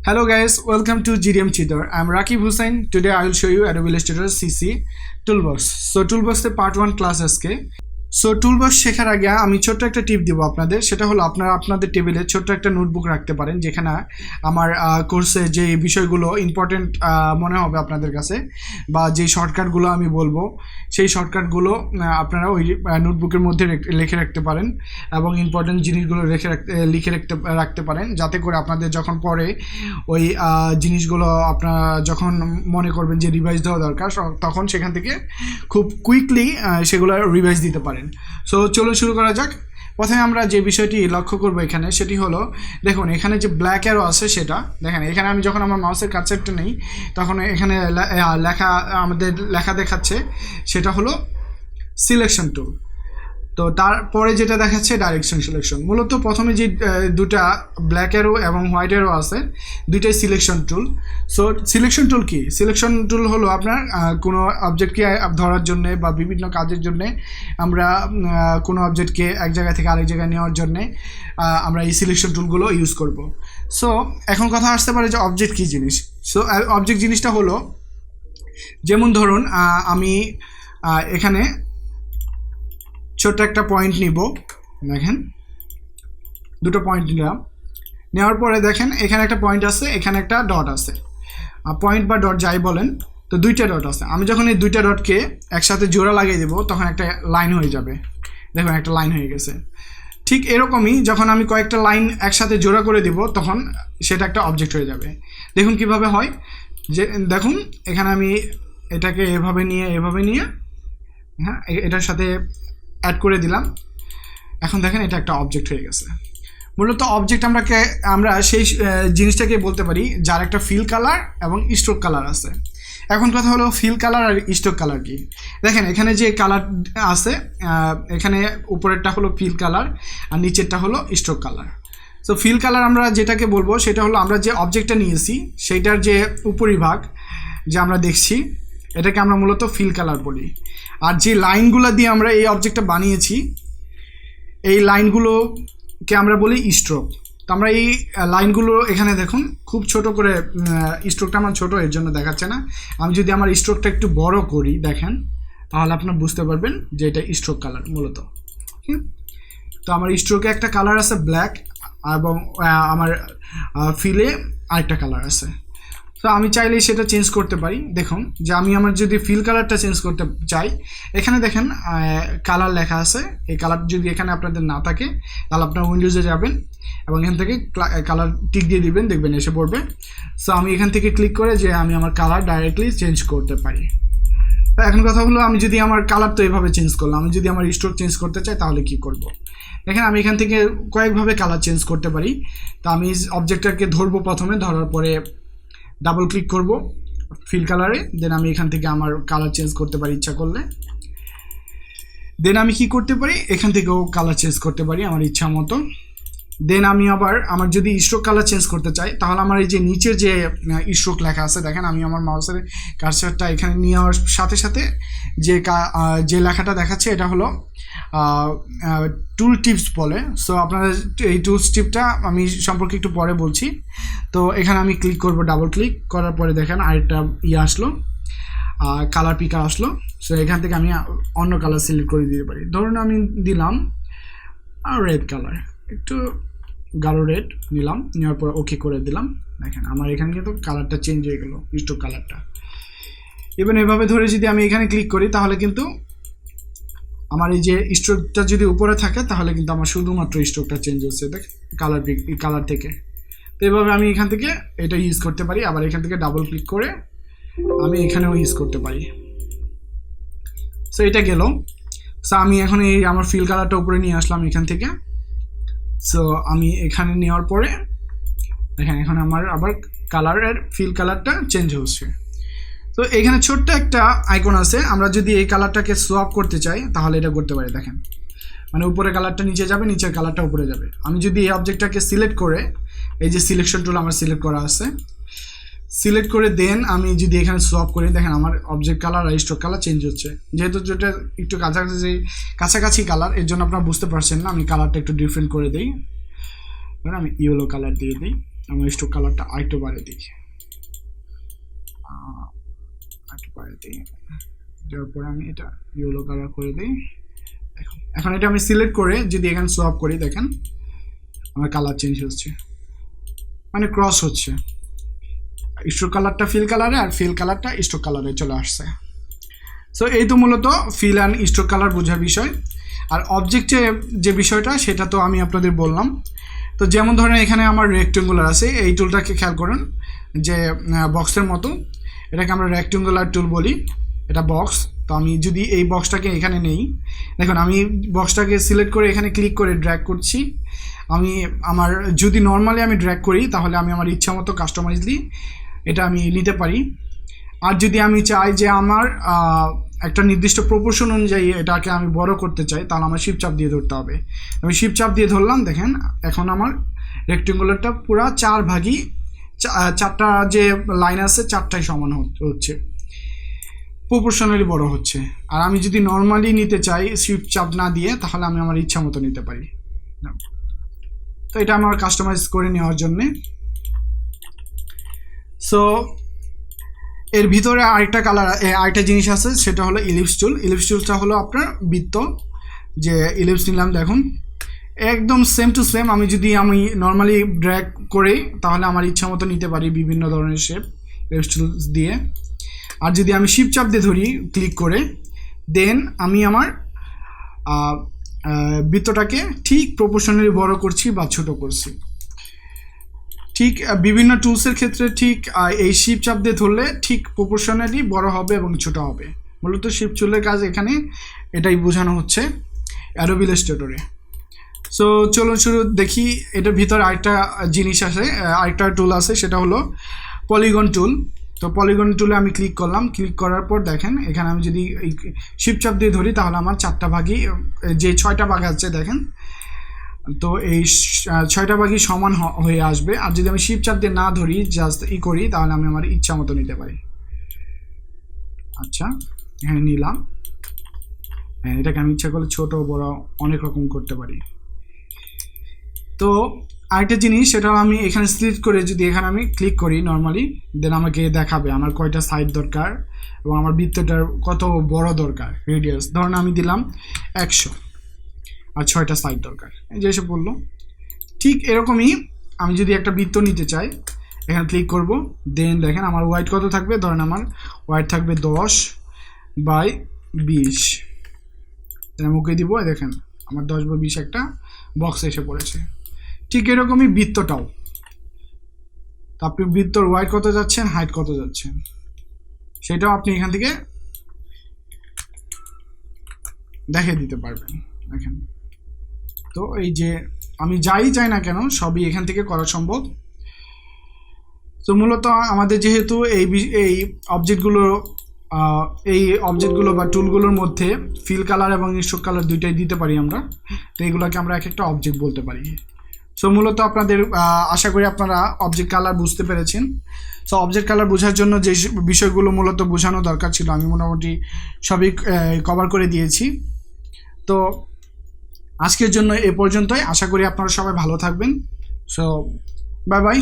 Hello guys, welcome to GDM Tutor. I'm Rakib Hussain. Today I will show you Adobe Illustrator CC Toolbox. So Toolbox the part 1 class aske. So toolbox শেখার আগে আমি ছোট্ট একটা টিপ দিব আপনাদের, সেটা হলো আপনারা আপনাদের টেবিলে ছোট্ট একটা নোটবুক রাখতে পারেন যেখানে আমার কোর্সে যে বিষয়গুলো ইম্পর্টেন্ট মনে হবে আপনাদের কাছে বা যে শর্টকাটগুলো আমি বলবো সেই শর্টকাটগুলো আপনারা ওই নোটবুকের মধ্যে লিখে রাখতে পারেন এবং ইম্পর্টেন্ট জিনিসগুলো লিখে রাখতে পারেন, যাতে করে আপনাদের যখন পরে ওই জিনিসগুলো আপনারা যখন মনে করবেন যে রিভাইজ দেওয়া দরকার তখন সেখান থেকে খুব কুইকলি সেগুলো রিভাইজ দিতে পারেন। সো চলো শুরু করা যাক। প্রথমে আমরা যে বিষয়টি লক্ষ্য করব এখানে সেটি হলো, দেখুন এখানে যে ব্ল্যাক অ্যারো আছে সেটা দেখেন। এখানে আমি যখন আমার মাউসের কার্সারটা নেই তখন এখানে আমাদের লেখা দেখাচ্ছে, সেটা হলো সিলেকশন টুল। তো তারপরে যেটা দেখাচ্ছে ডাইরেকশন সিলেকশন। মূলত প্রথমে যে দুটা ব্ল্যাক অ্যারো এবং হোয়াইট অ্যারো আছে দুইটাই selection tool. So selection tool কি? সিলেকশন টুল হলো আপনার কোনো অবজেক্টকে ধরার জন্যে বা বিভিন্ন কাজের জন্যে আমরা কোনো অবজেক্টকে এক জায়গা থেকে আরেক জায়গায় নেওয়ার জন্যে আমরা এই সিলেকশন টুলগুলো ইউজ করব। সো এখন কথা আসতে পারে যে অবজেক্ট কী জিনিস। সো অবজেক্ট জিনিসটা হলো, যেমন ধরুন আমি এখানে ছোট্ট একটা পয়েন্ট নিব, দেখেন দুটো পয়েন্ট নিলাম, নেওয়ার পরে দেখেন এখানে একটা পয়েন্ট আছে, এখানে একটা ডট আছে, পয়েন্ট বা ডট যাই বলেন, তো দুইটা ডট আছে। আমি যখন এই দুইটা ডটকে একসাথে জোড়া লাগিয়ে দেবো তখন একটা লাইন হয়ে যাবে, দেখুন একটা লাইন হয়ে গেছে। ঠিক এরকমই যখন আমি কয়েকটা লাইন একসাথে জোড়া করে দিব তখন সেটা একটা অবজেক্ট হয়ে যাবে। দেখুন কিভাবে হয়, যে দেখুন এখানে আমি এটাকে এভাবে নিয়ে হ্যাঁ এটার সাথে অ্যাড করে দিলাম, এখন দেখেন এটা একটা অবজেক্ট হয়ে গেছে। মূলত অবজেক্ট আমরা সেই জিনিসটাকে বলতে পারি যার একটা ফিল কালার এবং স্ট্রোক কালার আছে। এখন কথা হলো ফিল কালার আর স্ট্রোক কালার কি। দেখেন এখানে যে কালার আছে, এখানে উপরেরটা হলো ফিল কালার আর নিচেরটা হলো stroke colour. So fill colour আমরা যেটাকে বলবো সেটা হলো আমরা যে অবজেক্টটা নিয়েছি সেইটার যে উপরিভাগ যে আমরা দেখছি এটাকে আমরা মূলত ফিল কালার বলি। আর যে লাইনগুলো দিয়ে আমরা এই অবজেক্টটা বানিয়েছি এই লাইনগুলোকে আমরা বলি স্ট্রোক। তো আমরা এই লাইনগুলো এখানে দেখুন খুব ছোট করে, স্ট্রোকটা আমার ছোট এর জন্য দেখাচ্ছে না। আমি যদি আমার স্ট্রোকটা একটু বড় করি দেখেন তাহলে আপনারা বুঝতে পারবেন যে এটা স্ট্রোক কালার মূলত। তো আমার স্ট্রোকে একটা কালার আছে ব্ল্যাক এবং আমার ফিলে আরেকটা কালার আছে। তো আমি চাইলেই সেটা চেঞ্জ করতে পারি। দেখুন যে আমি আমার যদি ফিল কালারটা চেঞ্জ করতে চাই, এখানে দেখেন কালার লেখা আছে, এই কালার যদি এখানে আপনাদের না থাকে তাহলে আপনার উইন্ডোজে যাবেন এবং এখান থেকে কালার টিক দিয়ে দিবেন, দেখবেন এসে পড়বে। সো আমি এখান থেকে ক্লিক করে যে আমি আমার কালার ডাইরেক্টলি চেঞ্জ করতে পারি। তো এখন কথা হলো, আমি যদি আমার কালার তো এভাবে চেঞ্জ করলাম, আমি যদি আমার স্ট্রোক চেঞ্জ করতে চাই তাহলে কি করব। দেখেন আমি এখান থেকে কয়েকভাবে কালার চেঞ্জ করতে পারি। তো আমি অবজেক্টটাকে ধরবো, প্রথমে ধরার পরে ডাবল ক্লিক করব ফিল কালারে, দেন আমি এখান থেকে আমার কালার চেঞ্জ করতে পারি ইচ্ছা করলে। দেন আমি কি করতে পারি, এখান থেকেও কালার চেঞ্জ করতে পারি আমার ইচ্ছা মতো। দেন আমি আবার আমার যদি স্ট্রোক কালার চেঞ্জ করতে চাই তাহলে আমার এই যে নিচের যে স্ট্রোক লেখা আছে দেখেন, আমি আমার মাউসের কার্সারটা এখানে নিয়ে যাওয়ার সাথে সাথে যে লেখাটা দেখাচ্ছে এটা হলো টুল টিপস বলে। সো আপনারা এই টুলস টিপটা আমি সম্পর্কে একটু পরে বলছি। তো এখানে আমি ক্লিক করব, ডাবল ক্লিক করার পরে দেখেন আরেকটা আসলো, কালার পিকার আসলো। সো এখান থেকে আমি অন্য কালার সিলেক্ট করে দিতে পারি। ধরুন আমি দিলাম রেড কালার, একটু গাঢ় রেড নিলাম, নেওয়ার পর ওকে করে দিলাম। দেখেন আমার এখানে কিন্তু কালারটা চেঞ্জ হয়ে গেল, স্ট্রোক কালারটা। ইভেন এভাবে ধরে যদি আমি এখানে ক্লিক করি তাহলে কিন্তু আমার এই যে স্ট্রোকটা যদি উপরে থাকে তাহলে কিন্তু আমার শুধুমাত্র স্ট্রোকটা চেঞ্জ হচ্ছে দেখ কালার থেকে। তো এভাবে আমি এখান থেকে এটা ইউজ করতে পারি। আবার এখান থেকে ডাবল ক্লিক করে আমি এখানেও ইউজ করতে পারি। সো এটা গেল। সো আমি এখন এই আমার ফিল কালারটা উপরে নিয়ে আসলাম এখান থেকে। সো আমি এখানে নেওয়ার পরে দেখেন এখন আমার আবার কালারের ফিল কালারটা চেঞ্জ হচ্ছে। তো এখানে ছোট্ট একটা আইকন আছে, আমরা যদি এই কালারটাকে সোয়াপ করতে চাই তাহলে এটা করতে পারি। দেখেন মানে উপরে কালারটা নিচে যাবে, নিচের কালারটা উপরে যাবে। আমি যদি এই অবজেক্টটাকে সিলেক্ট করে, এই যে সিলেকশন টুল আমার সিলেক্ট করা আছে, সিলেক্ট করে দেন আমি যদি এখানে সোয়াপ করি দেখেন আমার অবজেক্ট কালার আর স্ট্রোক কালার চেঞ্জ হচ্ছে। যেহেতু যেটা একটু কাছাকাছি কালার এর জন্য আপনারা বুঝতে পারছেন না, আমি কালারটা একটু ডিফারেন্ট করে দিই। আমি ইয়েলো কালার দিয়ে দিই। আমি স্ট্রোক কালারটা আরেকটু বাড়িয়ে দিই, দেওয়ার পরে আমি এটা ইয়েলো কালার করে দিই। এখন এটা আমি সিলেক্ট করে যদি এখানে সোয়াপ করি, দেখেন আমার কালার চেঞ্জ হচ্ছে, মানে ক্রস হচ্ছে, স্ট্রোক কালারটা ফিল কালারে আর ফিল কালারটা স্ট্রোক কালারে চলে আসছে। সো এই তো মূলত ফিল অ্যান্ড স্ট্রোক কালার বোঝার বিষয়। আর অবজেক্টে যে বিষয়টা সেটা তো আমি আপনাদের বললাম। তো যেমন ধরেন এখানে আমার রেক্টেঙ্গুলার আছে, এই টুলটাকে খেয়াল করুন যে বক্সের মতো, এটাকে আমরা রেক্টেঙ্গুলার টুল বলি, এটা বক্স। তো আমি যদি এই বক্সটাকে এখানে নেই, দেখুন আমি বক্সটাকে সিলেক্ট করে এখানে ক্লিক করে ড্র্যাগ করছি। আমি আমার যদি নর্মালি আমি ড্র্যাগ করি তাহলে আমি আমার ইচ্ছা মতো কাস্টমাইজলি এটা আমি নিতে পারি। আর যদি আমি চাই যে আমার একটা নির্দিষ্ট প্রপোর্শন অনুযায়ী এটাকে আমি বড় করতে চাই, তাহলে আমার শিফট চাপ দিয়ে ধরতে হবে। আমি শিফট চাপ দিয়ে ধরলাম, দেখেন এখন আমার রেক্টেঙ্গুলারটা পুরা 4 ভাগই, 4টা যে লাইন আছে 4টাই সমান হচ্ছে, প্রপোর্শনালি বড় হচ্ছে। আর আমি যদি নর্মালি নিতে চাই শিফট চাপ না দিয়ে, তাহলে আমি আমার ইচ্ছা মতো নিতে পারি। তো এটা আমার কাস্টমাইজ করে নেওয়ার জন্যে। সো এর ভিতরে আরেকটা জিনিস আছে, সেটা হলো ইলিপস টুল। ইলিপস টুলটা হলো আপনার বৃত্ত, যে ইলিপস নিলাম, দেখুন একদম সেম টু সেম। আমি যদি নর্মালি ড্র্যাগ করে তাহলে আমার ইচ্ছা মতো নিতে পারি বিভিন্ন ধরনের শেপ ইলিপস টুল দিয়ে। আর যদি আমি শিফট চাপ দিয়ে ধরি ক্লিক করে, দেন আমি আমার বৃত্তটাকে ঠিক প্রপোর্শনালি বড় করছি বা ছোট করছি। ঠিক বিভিন্ন টুলসের ক্ষেত্রে ঠিক এই শিফট চাপ দিয়ে ধরলে ঠিক প্রপোর্শনালি বড় হবে এবং ছোট হবে। মূলত শিফট টুলের কাজ এখানে এটাই বোঝানো হচ্ছে অ্যাডোবি ইলাস্ট্রেটরে। সো চলুন শুরু দেখি। এটার ভিতরে আরেকটা জিনিস আছে, আরেকটা টুল আছে, সেটা হলো পলিগন টুল। তো পলিগন টুলে আমি ক্লিক করলাম, ক্লিক করার পর দেখেন এখানে আমি যদি শিফট চাপ দিয়ে ধরি তাহলে আমার 4টা ভাগই, যে 6টা ভাগ আছে দেখেন, তো এই 6টা ভাগই সমান হয়ে আসবে। আর যদি আমি শিফট চাপ দিয়ে না ধরি, জাস্ট করি, তাহলে আমি আমার ইচ্ছা মতো নিতে পারি। আচ্ছা, এখানে নিলাম, হ্যাঁ এটাকে আমি ইচ্ছা করলে ছোট বড় অনেক রকম করতে পারি। তো আরেকটা জিনিস, সেটা আমি এখানে সিলেক্ট করে যদি এখানে আমি ক্লিক করি নর্মালি, দেন আমাকে দেখাবে আমার কয়টা সাইড দরকার এবং আমার বৃত্তটার কত বড় দরকার, রেডিয়াস। ধরুন আমি দিলাম 100 আর 6টা সাইড দরকার, এই যে এসে বললো। ঠিক এরকমই আমি যদি একটা বৃত্ত নিতে চাই, এখানে ক্লিক করব, দেন দেখেন আমার ওয়াইড কত থাকবে, ধরেন আমার ওয়াইড থাকবে 10/20, আমি ওকে দিব, দেখেন আমার 10/20 একটা বক্স এসে পড়েছে। ঠিক এরকমই বৃত্তটাও, তো আপনি বৃত্তর ওয়াইড কত যাচ্ছেন, হাইট কত যাচ্ছেন, সেটাও আপনি এখান থেকে দেখিয়ে দিতে পারবেন। দেখেন, তো এই যে আমি যাই চাই না কেন সবই এখান থেকে করা সম্ভব। তো মূলত আমাদের যেহেতু এই অবজেক্টগুলো বা টুলগুলোর মধ্যে ফিল কালার এবং স্ট্রোক কালার দুইটাই দিতে পারি আমরা, তো এগুলোকে আমরা এক একটা অবজেক্ট বলতে পারি। সো মূলত আপনাদের আশা করি আপনারা অবজেক্ট কালার বুঝতে পেরেছেন। সো অবজেক্ট কালার বোঝার জন্য যে বিষয়গুলো মূলত বোঝানো দরকার ছিল আমি মোটামুটি সবই কভার করে দিয়েছি। তো আজকের জন্য এ পর্যন্তই। আশা করি আপনারা সবাই ভালো থাকবেন। So bye bye.